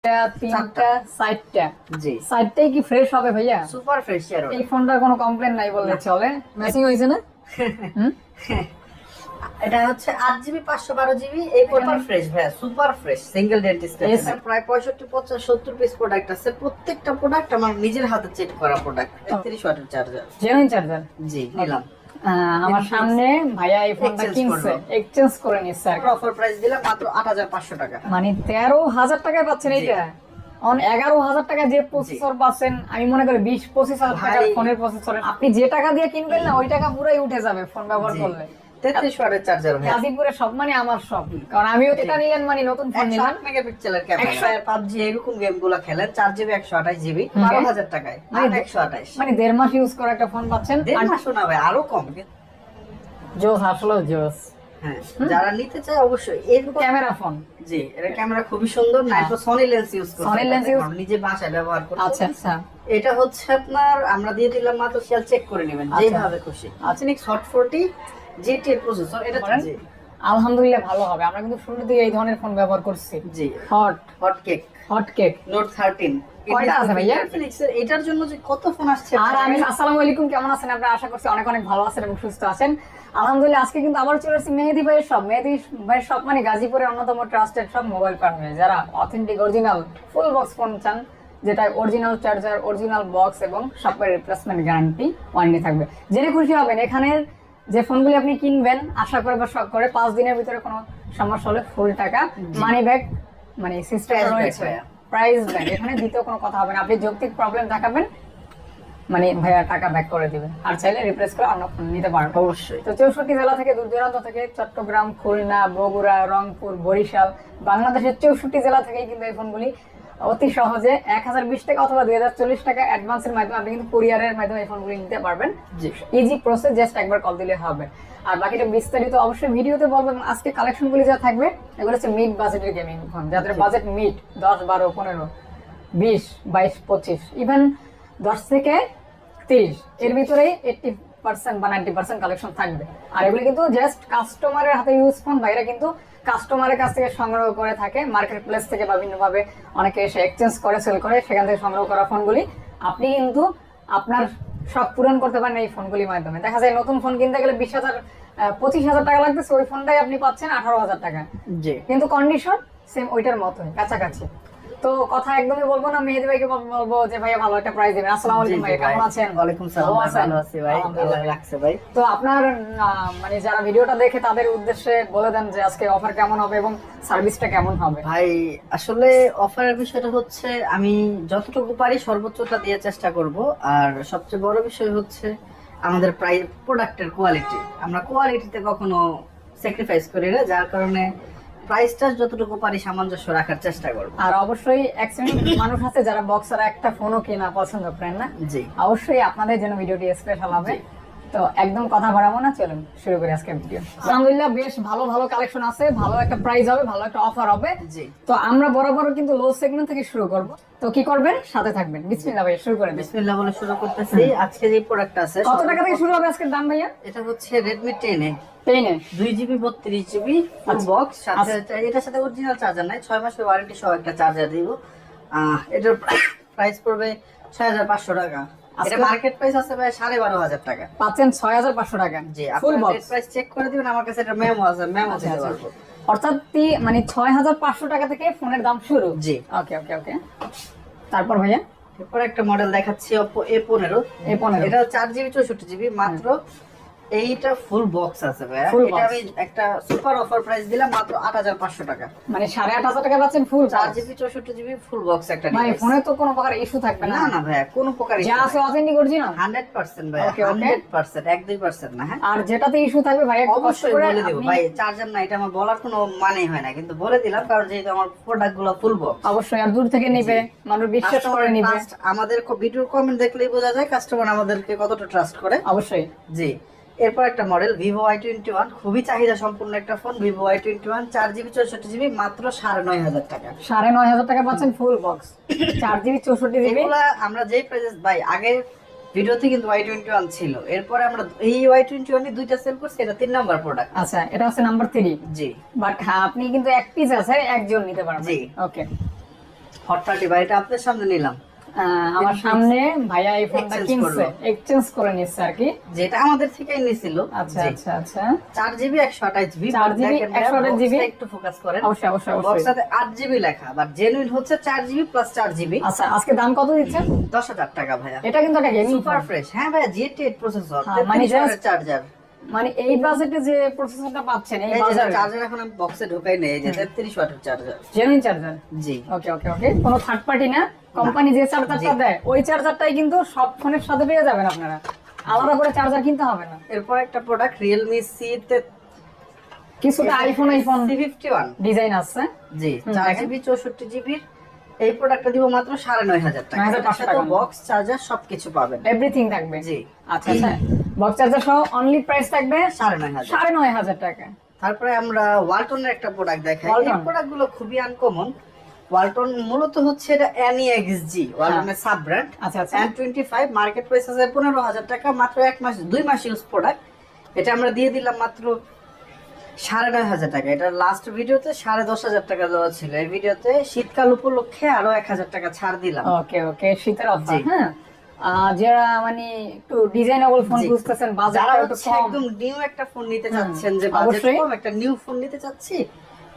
তিনটা সাইডটা জি সাইডটাই কি ফ্রেশ হবে ভাইয়া? সুপার ফ্রেশ এর এই ফোনটার কোনো কমপ্লেন নাই বললে চলে। ম্যাচিং হয়েছে না? এটা হচ্ছে 8GB 512GB এই সুপার ফ্রেশ ভাই সুপার ফ্রেশ সিঙ্গেল ডেন্টিস্ট আছে প্রায় 65 50 70 পিস প্রোডাক্ট আছে প্রত্যেকটা প্রোডাক্ট আমার নিজের হাতে চেক করা প্রোডাক্ট 31 ওয়াটের চার্জার জেনুইন চার্জার। জি নিলাম আমার সামনে ভাইয়া এই ফোনটা কিনছে, এক্সচেঞ্জ করে নিচ্ছে আর অফার প্রাইস দিলাম মাত্র 8500 টাকা মানে 13000 টাকায় পাচ্ছেন এইটা। অন 11000 টাকা যে প্রসেসর পাচ্ছেন, আমি মনে করি 20-25 টাকার ফোনের প্রসেসর আপনি যে টাকা দিয়ে কিনবেন না ওই টাকা পুরোই উঠে যাবে ফোন ব্যবহার করলে। 33 ওয়াটের চার্জার ভাই গাজীপুরে সব মানে আমার সব, কারণ আমিও এটা নিলেন মানে নতুন ফোন নিলাম 108 মেগাপিক্সেলের ক্যামেরা PUBG এরকম গেমগুলো খেলেন 4GB 128GB 12000 টাকায় আর 128 মানে 1.5 মাস ইউজ করা একটা ফোন পাচ্ছেন। 1.5 মাস না ভাই আরো কম। জোস আসলে জোস। হ্যাঁ যারা নিতে চায় অবশ্যই এরকম ক্যামেরা ফোন। জি এর ক্যামেরা খুবই সুন্দর না এটা সনি লেন্স ইউজ করতে সনি লেন্স ইউজ নিজে বাসায় ব্যবহার করতে। আচ্ছা আচ্ছা এটা হচ্ছে আপনার আমরা দিয়ে দিলাম মাত্র সেল চেক করে নেবেন যেভাবে খুশি। Infinix Hot 40 GT এর প্রসেসর এটা জি আলহামদুলিল্লাহ ভালো হবে। আমরা কিন্তু শুরু থেকে এই ধরনের ফোন ব্যবহার করছি। জি হট কেক নোট 13 কয়টা আছে ভাইয়া? Infinix এর এটার জন্য যে কত ফোন আসছে। আর আমি আসসালামু আলাইকুম, কেমন আছেন আপনারা? আশা করছি অনেক অনেক ভালো আছেন এবং সুস্থ আছেন আলহামদুলিল্লাহ। আজকে কিন্তু আবার চলে এসেছি মেহেদি ভাইয়ের শপ। মেহেদি ভাইয়ের শপ মানে গাজীপুরের অন্যতম ট্রাস্টেড শপ মোবাইল ফার্মে। যারা authentic original full box phone চান, যেটা অরিজিনাল চার্জার, অরিজিনাল বক্স এবং সফটওয়্যার রিপ্লেসমেন্ট গ্যারান্টি ওয়ারেন্টি থাকবে, জেনে খুশি হবেন। এখানের যে ফোনগুলি আপনি কিনবেন আশা করে বা শখ করে 5 দিনের ভিতরে কোনো সমস্যা হলে ফুল টাকা মানি ব্যাক মানে সিস্টেম রয়েছে, প্রাইস ব্যাক। এখানে দ্বিতীয় কোনো কথা হবে না। আপনি যৌক্তিক প্রবলেম দেখাবেন মানে ভাইয়া টাকা ব্যাক করে দিবেন, আর চাইলে রিপ্লেস করে অন্য ফোন নিতে পারবেন অবশ্যই। তো 64 জেলা থেকে দূর দূরান্ত থেকে চট্টগ্রাম, খুলনা, বগুড়া, রংপুর, বরিশাল, বাংলাদেশের 64 জেলা থেকেই কিন্তু এই ফোনগুলি অতি সহজে 1020 টাকা অথবা 2040 টাকা অ্যাডভান্সের মাধ্যমে আপনি কিন্তু কুরিয়ারের মাধ্যমে এই ফোনগুলি নিতে পারবেন। ইজি প্রসেস, জাস্ট একবার কল দিলে হবে। আর বাকিটা বিস্তারিত অবশ্যই ভিডিওতে বলবো। এবং আজকে কালেকশনগুলি যা থাকবে এগুলো হচ্ছে মিড বাজেটের গেমিং ফোন, যাদের বাজেট মিড 10, 12, 15, 20, 22, 25 ইভেন 10 থেকে 30 এর ভিতরেই 80% বা 90% কালেকশন থাকবে। আর এগুলো কিন্তু জাস্ট কাস্টমারের হাতে ইউজ ফোন, বাইরে কিন্তু কাস্টমারের কাছ থেকে সংগ্রহ করে থাকে, মার্কেট প্লেস থেকে বিভিন্ন ভাবে অনেকে এসে এক্সচেঞ্জ করে, সেল করে, সেখান থেকে সংগ্রহ করা ফোনগুলি আপনি কিন্তু আপনার শখ পূরণ করতে পারেন এই ফোনগুলির মাধ্যমে। দেখা যায় নতুন ফোন কিনতে গেলে 20,000 25,000 টাকা লাগতেছে, ওই ফোনটাই আপনি পাচ্ছেন 18,000 টাকা, কিন্তু কন্ডিশন সেম ওইটার মতোই কাছাকাছি। তো কথা একদমই বলবো না, মেহেদি ভাইকে বলবো যে ভাইয়া ভালো একটা প্রাইস দিবেন। আসসালামু আলাইকুম ভাই, কেমন আছেন? ওয়ালাইকুম সালাম, ভালো আছি ভাই, ভালো লাগছে ভাই। তো আপনার মানে যারা ভিডিওটা দেখে তাদের উদ্দেশ্যে বলে দেন যে আজকে অফার কেমন হবে এবং সার্ভিসটা কেমন হবে। ভাই আসলে অফারের বিষয়টা হচ্ছে আমি যতটুকু পারি সর্বোচ্চটা দিয়ে চেষ্টা করব। আর সবচেয়ে বড় বিষয় হচ্ছে আমাদের প্রাইস প্রোডাক্টের কোয়ালিটি, আমরা কোয়ালিটিতে কখনো স্যাক্রিফাইস করি না, যার কারণে প্রাইসটা যতটুকু পারি সামঞ্জস্য রাখার চেষ্টা করব। আর অবশ্যই একশ্রেণীর মানুষ আছে যারা বক্সার একটা ফোনও কেনা পছন্দ করেন না, জি অবশ্যই আপনাদের জন্য ভিডিওটি স্পেশাল হবে। তো একদম কথা বাড়াবো না, চলুন শুরু করি আজকের ভিডিও। আলহামদুলিল্লাহ বেশ ভালো ভালো কালেকশন আছে, ভালো একটা প্রাইস হবে, ভালো একটা অফার হবে। জি তো আমরা বরাবর কিন্তু লো সেগমেন্ট থেকে শুরু করব। তো কি করবেন, সাথে থাকবেন। বিসমিল্লাহ ভাই, শুরু করেন। বিসমিল্লাহ বলে শুরু করতেছি। আজকে যে প্রোডাক্ট আছে কত টাকা থেকে শুরু হবে আজকের দাম ভাইয়া? এটা হচ্ছে Redmi 10 এ 2GB 32GB ফুল বক্স, সাথে এটার সাথে অরিজিনাল চার্জার নাই, 6 মাসের ওয়ারেন্টি সহ একটা চার্জার দিব। এটার প্রাইস পড়বে 6500 টাকা। এটা মার্কেট প্রাইস আছে ভাই 12,500 টাকা, পাচ্ছেন 6500 টাকা। জি ফুল বক্স প্রাইস চেক করে দিবেন, আমার কাছে এটা মেমো আছে, মেমো দিতে পারবো। অর্থাৎ মানে 6500 টাকা থেকে ফোনের দাম শুরু। জি ওকে ওকে ওকে। তারপর ভাইয়া এরপর একটা মডেল দেখাচ্ছি Oppo A15। এটা 4GB 64GB মাত্র। এইটা ফুল বক্স আছে ভাই, এটা আমি একটা সুপার অফার প্রাইস দিলাম মাত্র 8500 টাকা, মানে 8500 টাকা পাচ্ছেন ফুল 4GB 64GB ফুল বক্স একটা ভাই। ফোনে তো কোনো প্রকার ইস্যু থাকবে না? না না ভাই কোনো প্রকার যা আছে অথেন্টিক অরিজিনাল 100% ভাই, 100%, 1-2% না। হ্যাঁ আর যেটাতে ইস্যু থাকবে ভাই অবশ্যই বলে দেব ভাই, চার্জার না এটা আমার বলার কোনো মানেই হয় না, কিন্তু বলে দিলাম কারণ যেহেতু আমার প্রোডাক্টগুলো ফুল বক্স। অবশ্যই, আর দূর থেকে নিবে মানুষ বিশ্বাস করে নিবে। আমাদের ভিডিও কমেন্ট দেখলেই বোঝা যায় কাস্টমার আমাদেরকে কতটা ট্রাস্ট করে। অবশ্যই জি। এরপর একটা মডেল Vivo Y21, খুবই চাহিদা সম্পূর্ণ একটা phone, Vivo Y21 4GB 64GB মাত্র 9500 টাকা। 9500 টাকা পাচ্ছেন ফুল বক্স 4GB 64GB। এগুলা আমরা যেই প্রাইসে ভাই আগের ভিডিওতে কিন্তু Y21 ছিল, এরপরে আমরা এই Y21 এর দুইটা সেল করছি, এটা 3 নাম্বার প্রোডাক্ট। আচ্ছা এটা হচ্ছে নাম্বার 3। জি বাট হ্যাঁ আপনি কিন্তু এক পিস আছে একজন নিতে পারবেন। জি ওকে। হট 30 ভাই, এটা আপনার সামনে নিলাম। আমার সামনে ভাইয়া এই ফোনটা Exchange কিনছে, করলো। এক্সচেঞ্জ করে নিচ্ছে আর কি। যেটা আমাদের থেকেই নিছিল। আচ্ছা আচ্ছা আচ্ছা, 4GB 128GB 4GB 128GB একটু ফোকাস করেন। অবশ্যই অবশ্যই অবশ্যই। বক্সটাতে 8GB লেখা, বাট জেনুইন হচ্ছে 4GB প্লাস 4GB। আচ্ছা, আজকে দাম কত দিচ্ছেন? 10,000 টাকা ভাইয়া। এটা কিন্তু একটা গেমিং সুপার ফ্রেশ। হ্যাঁ ভাইয়া, G8 প্রসেসর, হ্যাঁ, মানে 33 ওয়াটের চার্জার। মানে এই বাজেটে যে প্রসেসরটা পাচ্ছেন এই এই যে বাজারে, চার্জার এখন আমি বক্সে ঢোকাই নেই, এই যে 33 ওয়াটের চার্জার। Genuine charger. জি। ওকে ওকে ওকে, কোনো থার্ড পার্টি না, কোম্পানি যে চার্জারটা দেয় ওই চার্জারটাই কিন্তু সব ফোনের সাথে পেয়ে যাবেন আপনারা, আলাদা করে চার্জার কিনতে হবে না। এরপর একটা প্রোডাক্ট Realme কিছুটা আইফোন C51 ডিজাইন আছে। জি, 4GB 64GB। এই প্রোডাক্টটা দিব মাত্র 9,500 টাকা। 9,500 টাকা। বক্স চার্জার সবকিছু পাবেন, এভরিথিং থাকবে। জি। আচ্ছা আচ্ছা, বক্স চার্জার সহ অনলি প্রাইস থাকবে 9,500। 9,500 টাকা। তারপরে আমরা ওয়ালটনের একটা প্রোডাক্ট দেখাই। এই ওয়ালটন। প্রোডাক্টগুলো খুবই আনকমন। ওয়ালটন মূলত হচ্ছে এটা NEXG, ওয়ালটনের সাব ব্র্যান্ড। আচ্ছা আচ্ছা, N25 মার্কেট প্রাইস আছে 15,000 টাকা, মাত্র 2 মাস ইউজ প্রোডাক্ট। এটা আমরা দিয়ে দিলাম মাত্র 9,500 টাকা। এটা লাস্ট ভিডিওতে 10,500 টাকা দেওয়া ছিল, এই ভিডিওতে শীতকাল উপলক্ষে আরো 1,000 টাকা ছাড় দিলাম। ওকে ওকে, শীতের অফার। জি। হ্যাঁ, যারা মানে একটু ডিজাইনেবল ফোন জি। খুঁজতেছেন, যারা বাজারটা একটু হচ্ছে কম, একদম নিউ একটা ফোন নিতে চাচ্ছেন, যে বাজেট অবশ্যই। কম একটা নিউ ফোন নিতে চাচ্ছি,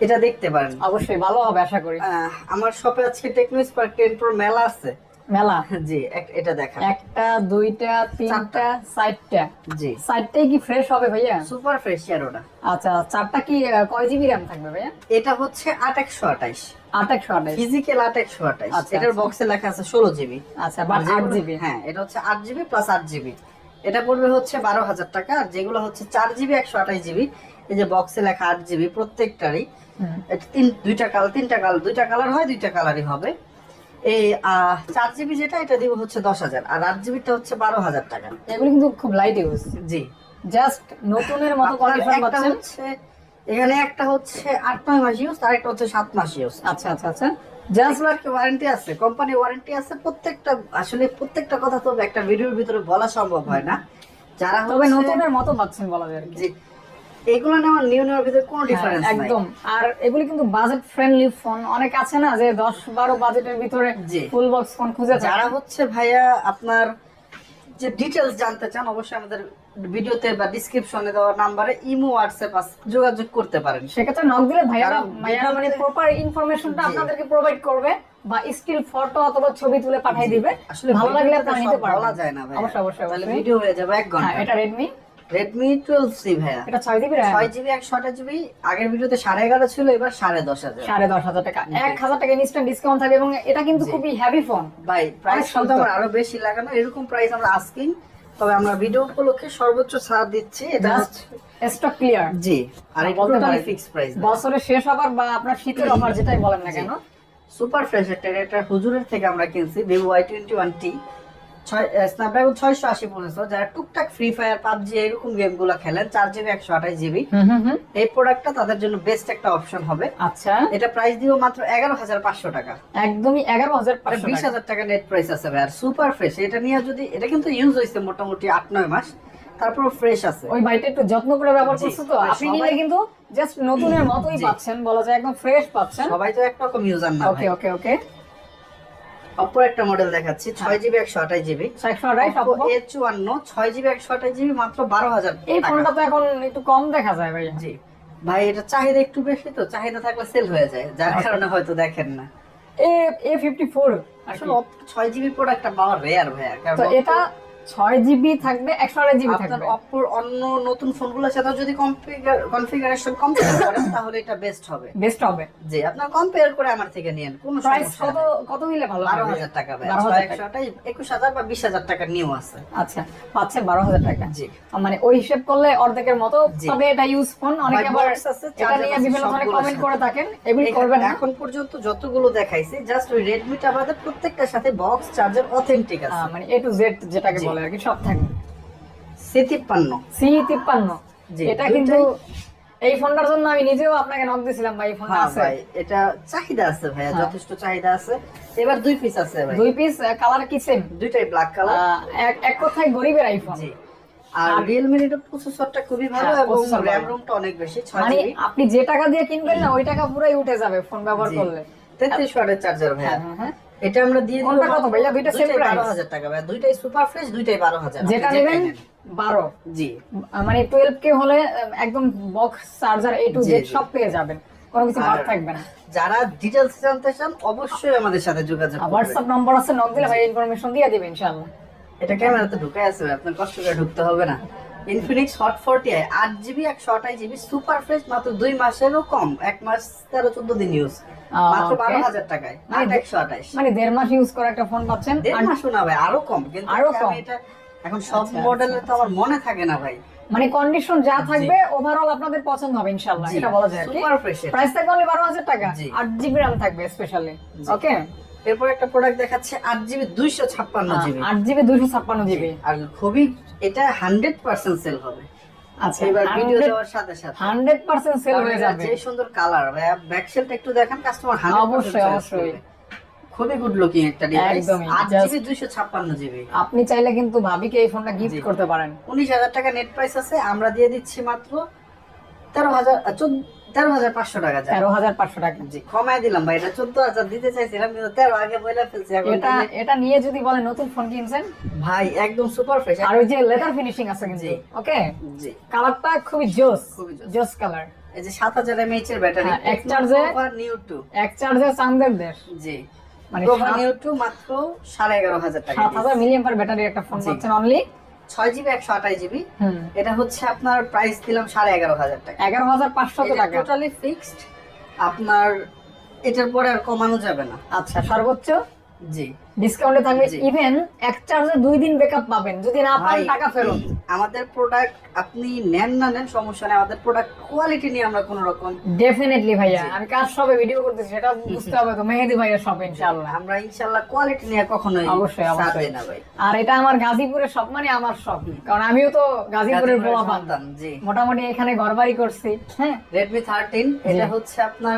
এটা দেখতে পারেন। অবশ্যই ভালো হবে আশা করি। আমার শপে আজকে টেকনো স্পার্ক 10 প্রো মেলা আছে। মেলা জি, এটা দেখা। একটা, দুইটা, তিনটা, চারটা। জি, চারটাই কি ফ্রেশ হবে ভাইয়া? সুপার ফ্রেশ এরোটা। আচ্ছা, চারটা কি কয় জিবি র্যাম থাকবে ভাইয়া? এটা হচ্ছে 8/128 8/128। ফিজিক্যাল 8/128। আচ্ছা, এটার আচ্ছা। বক্সে লেখা আছে 16GB। আচ্ছা, বাট 8 জিবি। হ্যাঁ, এটা হচ্ছে 8GB প্লাস 8GB। এটা পড়বে হচ্ছে 12,000 টাকা। আর যেগুলো হচ্ছে 4GB 128GB, এই যে বক্সে লেখা 8GB প্রত্যেকটারই, এটা দুইটা কালার হয়, দুইটা কালারই হবে। এই 4GB যেটা, এটা দিব হচ্ছে 10,000, আর 8GBটা হচ্ছে 12,000 টাকা। এগুলো কিন্তু খুব লাইট ইউজ, জি, জাস্ট নতুনের মতো আপনার কন্ডিশন একটা পাচ্ছেন। হচ্ছে এখানে একটা হচ্ছে 8-9 মাস ইউজ, আর একটা হচ্ছে 7 মাস ইউজ। আচ্ছা আচ্ছা আচ্ছা, জাস্ট ওয়ারেন্টি আছে, কোম্পানি ওয়ারেন্টি আছে প্রত্যেকটা। আসলে প্রত্যেকটা কথা তো একটা ভিডিওর ভিতরে বলা সম্ভব হয় না। যারা তবে হচ্ছে নতুনের মতো পাচ্ছেন বলা যায় আর কি। জি, এগুলো নেওয়া নিউ নেওয়ার ভিতরে কোনো ডিফারেন্স হ্যাঁ, নাই একদম। আর এগুলি কিন্তু বাজেট ফ্রেন্ডলি ফোন। অনেক আছে না যে 10-12 বাজেটের ভিতরে জি। ফুল বক্স ফোন খুঁজে যারা যারা হচ্ছে ভাইয়া আপনার যে ডিটেইলস জানতে চান, অবশ্যই আমাদের ভিডিওতে বা ডেসক্রিপশনে দেওয়া নম্বরে ইমো হোয়াটসঅ্যাপ যোগাযোগ করতে পারেন। সেক্ষেত্রে নক দিলে ভাইয়ারা কারণ মানে ভিডিওতে- প্রপার ইনফরমেশনটা জি। আপনাদেরকে প্রোভাইড করবে, বা স্টিল ফটো অথবা ছবি তুলে পাঠিয়ে দিবে। আসলে ভালো লাগলে ভিডিওতে আপনারা সব নিতে পারবেন। বলা যায় না ভাই, অবশ্যই অবশ্যই তাহলে অবশ্যই। ভিডিও হয়ে যাবে 1 হ্যাঁ, ঘন্টা। এটা রেডমি রেডমি 12C ভাইয়া, এটা 6 জিবি র্যাম, 6GB 128GB। আগের ভিডিওতে 11.5 ছিল, এবার 10,500। 10,500 টাকা, 1,000 টাকা ইনস্ট্যান্ট ডিসকাউন্ট থাকবে। এবং এটা কিন্তু জি। খুবই হেভি ফোন। ভাই প্রাইস অনেক কিন্তু সস্তা। আমার আরো বেশি লাগানো, এরকম প্রাইস আমরা আস্কিং, তবে আমরা ভিডিও উপলক্ষে সর্বোচ্চ ছাড় দিচ্ছি। এটা জাস্ট স্টক ক্লিয়ার। জি, আর এটা বলতে টোটালি পারেন। Fixed price. বছরের শেষ হবার বা আপনার শীতের অফার যেটাই বলেন না কেন, সুপার ফ্রেশ একটা হুজুরের থেকে আমরা কিনছি, Vivo Y21T, স্ন্যাপড্রাগন 680 প্রসেসর। যারা টুকটাক ফ্রি ফায়ার, পাবজি এরকম গেমগুলো খেলেন, 4GB 128GB, এই প্রোডাক্টটা তাদের জন্য বেস্ট একটা অপশন হবে। আচ্ছা, এটা প্রাইস দিব মাত্র 11,500 টাকা। একদমই 11,500 টাকা। 20,000 টাকা নেট প্রাইস আছে ভাই। আর সুপার ফ্রেশ এটা নিয়ে যদি, এটা কিন্তু ইউজ হয়েছে মোটামুটি 8-9 মাস, তারপর ফ্রেশ আছে। ওই ভাইটা একটু যত্ন করে ব্যবহার জি, করছে তো, ওই আপনি সবাই- নিলে কিন্তু জাস্ট নতুনের মতোই জি। পাচ্ছেন, বলা যায় একদম ফ্রেশ পাচ্ছেন। সবাই তো একরকম ইউজার না ওকে ভাই। ওকে ওকে, অপর একটা মডেল দেখাচ্ছি, 6GB 128GB, 128 Oppo A54 6GB 128GB, মাত্র 12,000 এই টাকা। ফোনটা তো এখন একটু কম দেখা যায় ভাই। জি ভাই, এটা চাহিদা একটু বেশি, তো চাহিদা থাকলে সেল হয়ে যায়, যার কারণে হয়তো দেখেন না। A54 আসলে 6GB প্রোডাক্টটা পাওয়া রেয়ার ভাইয়া, কারণ তো এটা 6 জিবি থাকবে, 128 জিবি আপনার থাকবে। অপর অন্য নতুন ফোনগুলোর সাথে যদি কনফিগারেশন কম্পেয়ার করেন, তাহলে এটা বেস্ট হবে। বেস্ট হবে। জি, আপনার কম্পেয়ার করে আমার থেকে নিন, কোনো প্রাইস সমস্যা কত নেই। কত হইলে ভালো হবে? 12,000 টাকা ভাই, 12,000 টাকা। 21,000 বা 20,000 টাকা নিউ আছে। আচ্ছা, পাচ্ছেন 12,000 টাকা। জি। মানে ওই হিসাব করলে অর্ধেকের মতো। জি। তবে এটা ইউজ ফোন, অনেকে ভাই, আবার box আছে, এটা charger নিয়ে আছে, বিভিন্ন ধরনের সবগুলোর কমেন্ট সাথে। করে থাকেন, এগুলি এখানে করবেন না। এখন পর্যন্ত যতগুলো দেখাইছি, জাস্ট ওই রেডমিটা বাদে প্রত্যেকটার সাথে বক্স চার্জার অথেন্টিক আছে। মানে A to Z যেটাকে জি। বলে আর কি, সব থাকবে। C53 C53, জি, এটা দুইটাই- কিন্তু এই ফোনটার জন্য আমি নিজেও আপনাকে নক দিয়েছিলাম ভাই, এই ফোনটা হ্যাঁ আছে। ভাই, এটা চাহিদা আছে ভাইয়া, হ্যাঁ। যথেষ্ট চাহিদা আছে। এবার 2 পিস আছে ভাই, 2 পিস, কালার কি সেম? দুইটাই ব্ল্যাক কালার। এক কথায় গরিবের আইফোন। জি, আর রিয়েলমি এর প্রসেসরটা খুবই ভালো, হ্যাঁ, এবং processor র‍্যাম ভালো। রোমটা অনেক বেশি, মানে 6GB। আপনি যে টাকা দিয়ে কিনবেন না, ওই টাকা পুরাই উঠে যাবে ফোন ব্যবহার জি। করলে। 33 ওয়াটের চার্জার ভাইয়া। হ্যাঁ, হ্যাঁ। এটা আমরা দিয়ে দিব কোনটা কত ভাইয়া? দুইটা সেম প্রাইস? 12,000 টাকা ভাইয়া। দুইটাই সুপার ফ্রেশ, দুইটাই 12,000। যেটা নেবেন 12। জি মানে 12K হলে একদম box charger A to Z জি, জি। সব পেয়ে যাবেন, কোনো কিছু বাদ থাকবে না। যারা ডিটেইলস জানতে চান অবশ্যই আমাদের সাথে যোগাযোগ করবেন। হোয়াটসঅ্যাপ নম্বর আছে, নক দিলে ভাই ইনফরমেশন দিয়ে দিবেন ইনশাআল্লাহ। এটা ক্যামেরাতে ঢুকে আছে ভাই, আপনার কষ্ট করে ঢুকতে হবে না। Infinix hot 40i 8GB 128GB super fresh, মাত্র 2 মাসেরও কম, 1 মাস 13-14 দিন ইউজ, মাত্র okay. 12,000 টাকায়। 8128 মানে 1.5 মাস ইউজ করা একটা ফোন পাচ্ছেন। 1.5 মাসও না ভাই, আরো কম। কিন্তু আরো আমি কম? এটা এখন সব আচ্ছা, মডেলে তো আমার মনে থাকে না ভাই। মানে কন্ডিশন যা থাকবে ওভারঅল আপনাদের পছন্দ হবে ইনশাআল্লাহ, জি, এটা বলা যায় কি। Super fresh. প্রাইস থাকবে অনলি 12,000 টাকা, জি। 8GB RAM থাকবে স্পেশালি। ওকে, এরপর একটা প্রোডাক্ট দেখাচ্ছে 8GB 256GB, 8GB 256GB। আর খুবই এটা 100% সেল হবে। আচ্ছা, এবার ভিডিও দেওয়ার সাথে সাথে 100% সেল হয়ে যাবে। যে সুন্দর কালার ভাই, ব্যাক সেলটা একটু দেখেন, কাস্টমার 100% অবশ্যই, চয়েস অবশ্যই। করবে। খুবই গুড লুকিং একটা ডিভাইস। একদমই, 8GB 256GB। আপনি চাইলে কিন্তু ভাবিকে এই ফোনটা গিফট জি। করতে পারেন। 19,000 টাকা নেট প্রাইস আছে, আমরা দিয়ে দিচ্ছি মাত্র 13,500 টাকা। 13,500 টাকা। জি, কমায় দিলাম ভাই, এটা 14,000 দিতে চাইছিলাম কিন্তু 13 আগে বলে ফেলছি। এখন এটা নিয়ে যদি বলে নতুন ফোন কিনছেন ভাই একদম সুপার ফ্রেশ। আর ওই যে লেদার ফিনিশিং আছে কিন্তু। জি। ওকে, জি, কালারটা খুবই জোস, খুবই জোস। জোস কালার। এই যে 7000 mAh এর ব্যাটারি, হ্যাঁ, এক চার্জে নিউ টু। এক চার্জে চান্দের দেশ। জি, মানে প্রোভা নিউ টু মাত্র 11,500 টাকা। 7,000 মিলিঅ্যাম্পার ব্যাটারি একটা ফোন জি। পাচ্ছেন অনলি 6GB 128GB। হুম, এটা হচ্ছে আপনার প্রাইস দিলাম 11,500 টাকা। 11,500 টাকা। Totally fixed. আপনার এটার পরে আর কমানো যাবে না। আচ্ছা, সর্বোচ্চ জি ডিসকাউন্টে থাকবে। জি। ইভেন এক চার্জে 2 দিন ব্যাকআপ পাবেন, যদি না পান ভাই, টাকা ফেরত। আমাদের প্রোডাক্ট আপনি নেন না নেন সমস্যা নেই, আমাদের প্রোডাক্ট কোয়ালিটি নিয়ে আমরা কোনো রকম, ডেফিনেটলি ভাইয়া, জি। আমি কার সবে ভিডিও করতেছি সেটা বুঝতে হবে তো, মেহেদি ভাইয়ের সবে ইনশাআল্লাহ। আমরা ইনশাআল্লাহ কোয়ালিটি নিয়ে কখনোই অবশ্যই, ছাড় অবশ্যই। দেই না ভাই। আর এটা আমার গাজীপুরের সব, মানে আমার সব, কারণ আমিও তো গাজীপুরের গাজীপুরের পোলাপান। সন্তান, জি। মোটামুটি এখানে ঘরবাড়ি করছি। হ্যাঁ, Redmi 13 এটা হচ্ছে আপনার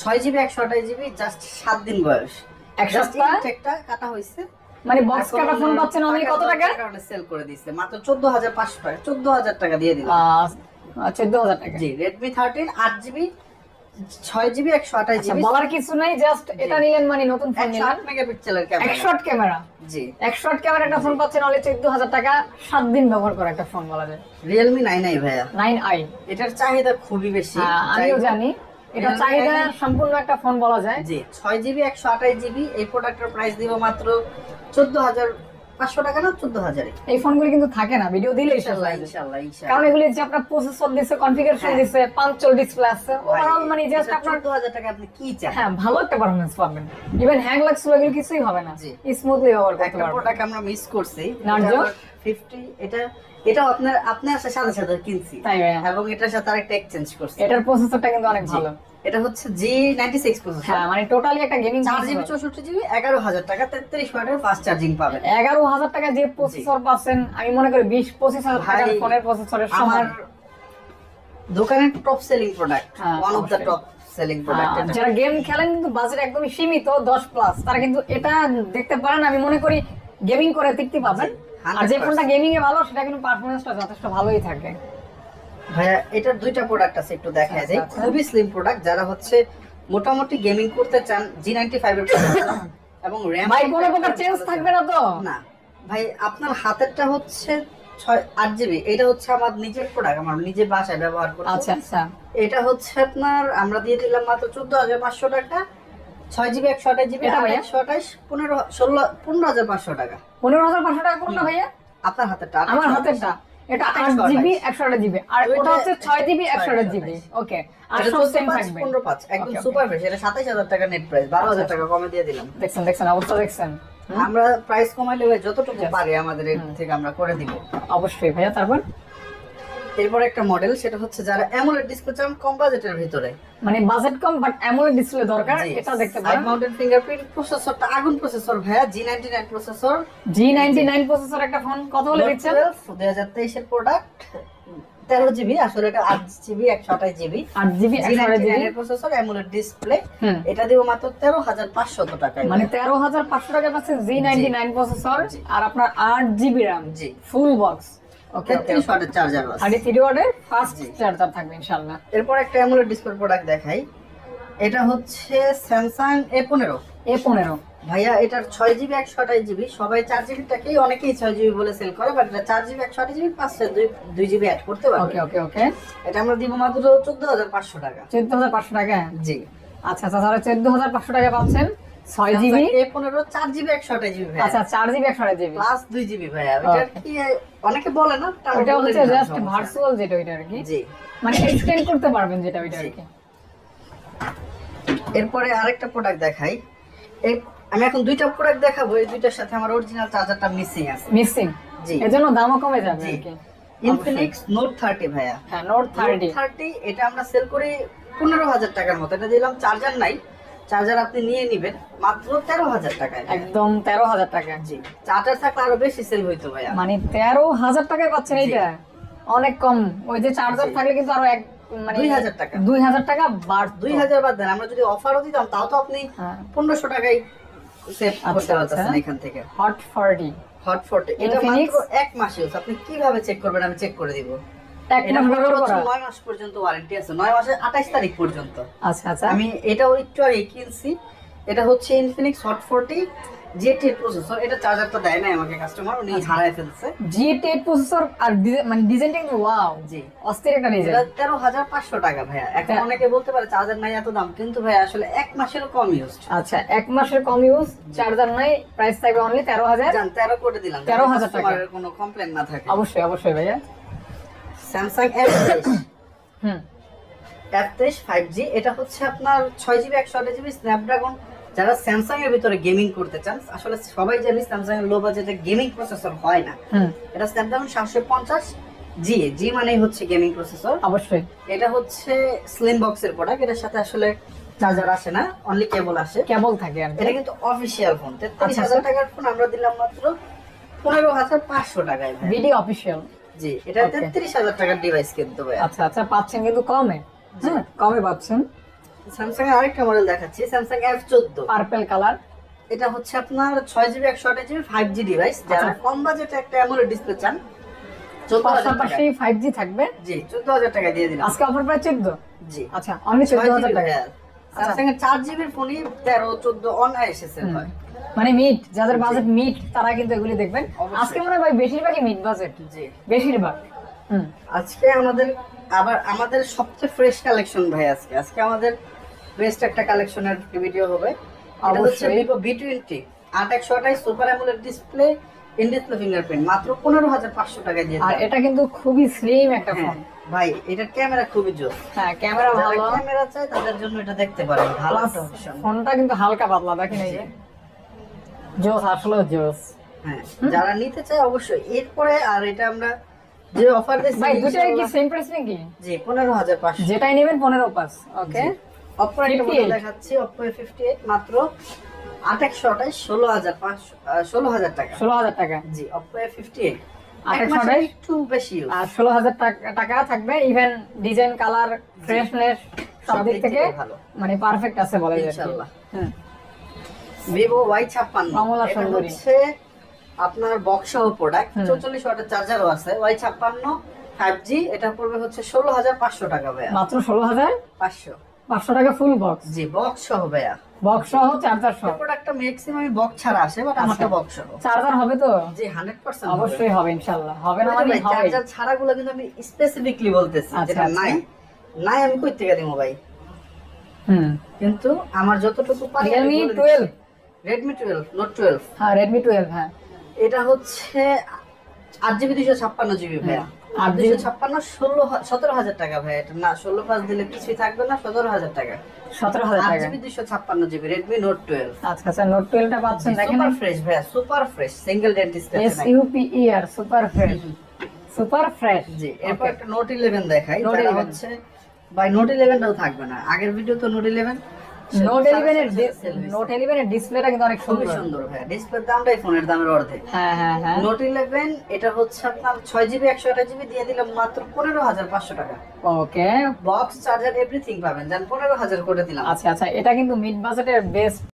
6GB 128GB, জাস্ট 7 দিন বয়স। এক সপ্তাহ? একটা কাটা হইছে, মানে বক্স কাটা ফোন পাচ্ছেন অনলি কত টাকা? কারণে সেল করে দিয়েছে মাত্র 14,500 টাকা। 14,000 টাকা দিয়ে দিলাম। 14,000 টাকা। জি, Redmi 13 8GB 6GB আচ্ছা, 128GB, বলার কিছু নাই, জাস্ট এটা নিলেন মানে নতুন ফোন নিলেন। 108 মেগাপিক্সেলের ক্যামেরা। 100 ক্যামেরা, জি, 100 ক্যামেরা একটা ফোন পাচ্ছেন অনলি 14,000 টাকা। 7 দিন ব্যবহার করা একটা ফোন বলা যায়। Realme 9i ভাইয়া, 9i। এটার চাহিদা খুবই বেশি। আমিও জানি এটা Realme চাহিদা 9i সম্পূর্ণ একটা ফোন বলা যায়। জি, 6GB 128GB। এই প্রোডাক্টের প্রাইস দিব মাত্র 14,500 টাকা, না 14,000। এই ফোনগুলি কিন্তু থাকে না, ভিডিও দিলে ইনশাআল্লাহ ইনশাআল্লাহ। ইনশাআল্লাহ ইনশাআল্লাহ। কারণ এগুলি যে আপনার প্রসেসর দিছে, কনফিগারেশন হ্যাঁ। দিছে, পাঞ্চল ডিসপ্লে আছে, ওভারঅল মানে জাস্ট আপনার 14,000 টাকা আপনি কি চান? হ্যাঁ ভালো একটা পারফরম্যান্স পাবেন। ইভেন হ্যাং লাগছিল এগুলো কিছুই হবে না, জি। স্মুথলি ব্যবহার করতে একটা পারবেন। প্রোডাক্ট আমরা মিস করছি, নার্জো? এটা আমার 50, এটাও আপনার আসার সাথে সাথে কিনছি, তাই ভাইয়া? এবং এটার সাথে আরেকটা এক্সচেঞ্জ করছি। এটার প্রসেসরটা কিন্তু অনেক জি। ভালো। এটা হচ্ছে G96 প্রসেসর। হ্যাঁ, মানে টোটালি একটা গেমিং 4GB 64GB 11,000 টাকা, 33 ওয়াটের ফাস্ট চার্জিং পাবেন। 11,000 টাকা যে প্রসেসর পাচ্ছেন, আমি মনে করি 20-25 হাজার টাকার ভাই, ফোনের প্রসেসরের আমার সমান। দোকানের টপ সেলিং প্রোডাক্ট, হ্যাঁ, ওয়ান অফ দ্য অবশ্যই। Top selling product. যারা গেম খেলেন কিন্তু বাজেট একদমই সীমিত 10+, তারা কিন্তু এটা দেখতে পারেন। আমি মনে করি গেমিং করে তৃপ্তি পাবেন। আর যে 100%। ফোনটা গেমিং এ ভালো, সেটা কিন্তু পারফরম্যান্সটা যথেষ্ট ভালোই থাকে। ভাইয়া, এটার দুইটা প্রোডাক্ট আছে, একটু দেখা যায়। আচ্ছা। খুবই স্লিম প্রোডাক্ট, যারা হচ্ছে মোটামুটি গেমিং করতে চান, G95 এর প্রসেসর এবং RAM। ভাই কোনো প্রকার চেঞ্জ থাকবে না তো? না ভাই, আপনার হাতেরটা হচ্ছে 8GB, এটা হচ্ছে আমার নিজের প্রোডাক্ট, আমার নিজে বাসায় ব্যবহার করি। আচ্ছা আচ্ছা, এটা হচ্ছে আপনার আমরা দিয়ে দিলাম মাত্র 14,500 টাকা। 6GB 128GB, এটা ভাইয়া? 128 15,500 টাকা। 15,500 টাকা কোনটা ভাইয়া? আপনার হাতেরটা, আমার হাতেরটা এটা 8GB 128GB, আর ওটা হচ্ছে 6GB 128GB। ওকে, আর সব সেম থাকবে। 15,500 একদম Okay, okay. Super fresh. এটা 27,000 টাকা নেট প্রাইস, 12,000 টাকা কমে দিয়ে দিলাম। দেখছেন অবস্থা দেখছেন। আমরা প্রাইস কমাইলে ভাই যতটুকু পারি আমাদের এর থেকে আমরা করে দিব। অবশ্যই ভাইয়া। তারপর এরপর একটা মডেল, সেটা হচ্ছে যারা অ্যামোলেড ডিসপ্লে চান কম বাজেটের ভিতরে, মানে budget com but AMOLED display দরকার, এটা দেখতে সাইড পারেন। মাউন্টেড ফিঙ্গারপ্রিন্ট প্রসেসরটা আগুন প্রসেসর ভাইয়া, G99 প্রসেসর, G99 প্রসেসর একটা ফোন কত হলে দিচ্ছেন? 2023 এর প্রোডাক্ট, 13GB, আসলে এটা 8GB 128GB, 8GB 128GB G99 এর প্রসেসর, অ্যামোলেড ডিসপ্লে। হুম। এটা দিব মাত্র 13,500 টাকায়। মানে 13,500 টাকা পাচ্ছেন G99 প্রসেসর, জি। আর আপনার 8GB RAM, জি। Full box. ওকে, 33 ওয়াটের চার্জার আছে। 33 ওয়াটের ফাস্ট জি। চার্জার থাকবে ইনশাআল্লাহ। এরপর একটা অ্যামোলেড ডিসপ্লে প্রোডাক্ট দেখাই, এটা হচ্ছে স্যামসাং A15। A15 ভাইয়া এটার 6GB 128GB, সবাই 4GB টাকেই অনেকেই 6GB বলে সেল করে, বাট এটা 4GB 128GB পাশে 2GB অ্যাড করতে পারবে। ওকে ওকে ওকে, এটা আমরা দিব মাত্র 14,500 টাকা। 14,500 টাকা? জি। আচ্ছা আচ্ছা, তাহলে 14,500 টাকা পাচ্ছেন 6GB A15 4GB 128GB ভাইয়া। আচ্ছা 4GB 128GB প্লাস 2GB ভাইয়া। এটা কি অনেকে বলে না, তা আমি ওটা বলে হচ্ছে দিলাম, জাস্ট সমস্যা নেই। ভার্চুয়াল যেটা ওইটা আর কি, জি। মানে এক্সটেন্ড করতে পারবেন যেটা ওইটা আর জি। কি। এরপরে আরেকটা প্রোডাক্ট দেখাই। আমি এখন দুইটা প্রোডাক্ট দেখাবো, এই দুইটার সাথে আমার অরিজিনাল চার্জারটা মিসিং আছে। মিক্সিং, জি। এজন্য দামও কমে যাবে জি। আর কি। ইনফিনিক্স নোট 30 ভাইয়া। হ্যাঁ, নোট 30 30 এটা আমরা সেল করি 15,000 টাকার মতো। এটা দিলাম চার্জার নাই, চার্জার আপনি নিয়ে নেবেন মাত্র 13,000 টাকায়। একদম 13,000 টাকা। জি। চার্জার থাকলে আরো বেশি সেল হইতো ভাইয়া। মানে 13,000 টাকায় পাচ্ছেন জি। এইটা, অনেক কম। ওই যে চার্জার জি। থাকলে কিন্তু আরো এক মানে 2,000 টাকা। 2,000 টাকা বাড়তো। 2,000 বাদ দেন, আমরা যদি অফারও দিতাম তাও তো আপনি হ্যাঁ। 1500 টাকায় সেভ করতে আচ্ছা, পারতেছেন আচ্ছা। এখান থেকে। হট 40 হট 40 এটা Infinix? মাত্র 1 মাস ইউজ। আপনি কিভাবে চেক করবেন আমি চেক করে দিব। এক এটা মাস ব্যবহার করা? 9 মাস পর্যন্ত ওয়ারেন্টি আছে, 9 মাসের 28 তারিখ পর্যন্ত। আচ্ছা আচ্ছা, আমি এটাও একটু আগে কিনছি। এটা হচ্ছে ইনফিনিক্স হট 40 G8 প্রসেসর। এটা চার্জারটা দেয় না আমাকে কাস্টমার, উনি হারায় ফেলছে। G8 প্রসেসর আর মানে ডিজাইনটা কিন্তু ওয়াও, জি। অস্থির একটা ডিজাইন। এটা 13,500 টাকা ভাইয়া। এখন হ্যাঁ। অনেকে বলতে পারে চার্জার নাই এত দাম, কিন্তু ভাইয়া আসলে 1 মাসেরও কম ইউজ। আচ্ছা, এক মাসের কম ইউজ, চার্জার নাই, প্রাইস থাকবে অনলি 13,000। জান 13 করে দিলাম, 13,000 টাকা। কাস্টমারের কোনো কমপ্লেইন না থাকে। অবশ্যই অবশ্যই ভাইয়া। স্যামসাং F23 হুম, F23 5G। এটা হচ্ছে আপনার 6GB 128GB স্ন্যাপড্রাগন। যারা স্যামসাং এর ভিতরে গেমিং করতে চান, আসলে সবাই জানি স্যামসাং এর লো বাজেটে গেমিং প্রসেসর হয় না। হুম, এটা স্ন্যাপড্রাগন 750G। জি মানেই হচ্ছে গেমিং প্রসেসর। অবশ্যই। এটা হচ্ছে স্লিম বক্সের প্রোডাক্ট। এটার সাথে আসলে চার্জার আসে না, অনলি কেবল আসে। কেবল থাকে আর কি। এটা কিন্তু অফিশিয়াল ফোন। আচ্ছা, 33,000 টাকার ফোন আমরা দিলাম মাত্র 15,500 টাকায় ভাই। Video official. জি। এটা Okay. 33,000 টাকার ডিভাইস কিন্তু ভাই। আচ্ছা আচ্ছা, পাচ্ছেন কিন্তু কমে। হ্যাঁ, কমে পাচ্ছেন। স্যামসাং এর আরেকটা মডেল দেখাচ্ছি, স্যামসাং F14। Purple colour. এটা হচ্ছে আপনার 6GB 128GB 5G ডিভাইস। যারা আচ্ছা। কম বাজেটে একটা অ্যামোলেড ডিসপ্লে চান, 14,000 টাকা। পাশাপাশি 5G থাকবে। জি, 14,000 টাকা দিয়ে দিলাম। আজকে অফার প্রাইস 14। জি। আচ্ছা, অনলি 14,000 টাকা। স্যামসাং এর 4GB এর ফোনই 13, 14 অনায়াসে সেল হয়। মানে মিট, যাদের বাজেট মিট তারা কিন্তু এগুলি দেখবেন। অবশ্যই। আজকে মনে হয় ভাই বেশিরভাগই মিট বাজেট, জি। বেশিরভাগ। হুম, আজকে আমাদের সবচেয়ে ফ্রেশ কালেকশন ভাই। আজকে আমাদের বেস্ট একটা কালেকশনের ভিডিও হবে। এটা হচ্ছে অবশ্যই। Vivo V20 8/128 super AMOLED display, in display fingerprint, মাত্র 15,500 টাকায় দিয়ে আর দিলাম। এটা কিন্তু খুবই স্লিম একটা হ্যাঁ ফোন। ভাই, এটার ক্যামেরা খুবই জোস। হ্যাঁ, ক্যামেরা যারা ভালো, ক্যামেরা চায় তাদের জন্য এটা দেখতে পারেন, ভালো প্লাস একটা অপশন। ফোনটা কিন্তু হালকা পাতলা, দেখেন এই যে জোস, আসলে জোস। হ্যাঁ, যারা নিতে চায় অবশ্যই। এরপরে আর এটা আমরা যে অফার দিচ্ছি ভাই দুটাই কি সেম প্রাইস নাকি? জি 15,500। যেটাই নেবেন 15 পাস। ওকে, Oppo একটা মডেল দেখাচ্ছি, Oppo A58 মাত্র 8/128 16,500 টাকা। 16,000 টাকা। জি, Oppo A58 8/128 একটু বেশি ইউজ। আর 16,000 টাকা থাকবে। ইভেন ডিজাইন, কালার, ফ্রেশনেস সব দিক থেকে ভালো, মানে পারফেক্ট আছে বলা যায় আর কি। ইনশাআল্লাহ। হুম, Vivo Y56 কমলা এটা সুন্দরী। হচ্ছে আপনার বক্স সহ প্রোডাক্ট, হুম। 44 ওয়াটের চার্জারও আছে। Y56 5G এটা পড়বে হচ্ছে 16,500 টাকা ভাইয়া। মাত্র 16,500 500। টাকা ফুল বক্স, জি, বক্স সহ ভাইয়া। বক্স সহ, চার্জার সহ। প্রোডাক্টটা ম্যাক্সিমাম বক্স ছাড়া আসে, বাট আমারটা বক্স সহ। চার্জার হবে তো? জি 100% অবশ্যই হবে ইনশাআল্লাহ। হবে না মানে হবে। চার্জার ছাড়াগুলো কিন্তু আমি স্পেসিফিকলি বলতেছি, আচ্ছা, যেটা আচ্ছা। নাই আমি কই থেকে দিব ভাই। হুম, কিন্তু আমার যতটুকু পারি আমি Realme বলে দিচ্ছি। 12, Redmi 12 Note 12 হ্যাঁ Redmi 12, হ্যাঁ এটা হচ্ছে 8GB 256GB ভাইয়া। 8GB 256 17,000 টাকা ভাই। এটা না 16 পাস দিলে কিছুই থাকবে না, 17,000 টাকা। 17,000 টাকা। 8GB 256GB Redmi Note 12 আচ্ছা আচ্ছা, নোট 12 টা পাচ্ছেন, দেখেন সুপার ফ্রেশ ভাইয়া, super fresh, single dent display. SUPER, super fresh, super fresh. জি। এরপর একটা Note 11 দেখাই। Note যারা 11 হচ্ছে ভাই Note 11 টাও থাকবে না, আগের ভিডিও তো Note 11 নোট 11 এর ডিসপ্লেটা কিন্তু অনেক খুবই সুন্দর। সুন্দর ভাইয়া। ডিসপ্লের দামটাই ফোনের দামের অর্ধেক। হ্যাঁ হ্যাঁ হ্যাঁ, Note 11 এটা হচ্ছে আপনার 6GB 128GB দিয়ে দিলাম মাত্র 15,500 টাকা। ওকে। বক্স চার্জার এভরিথিং পাবেন, জান 15,000 করে দিলাম। আচ্ছা আচ্ছা, এটা কিন্তু মিড বাজেটের বেস্ট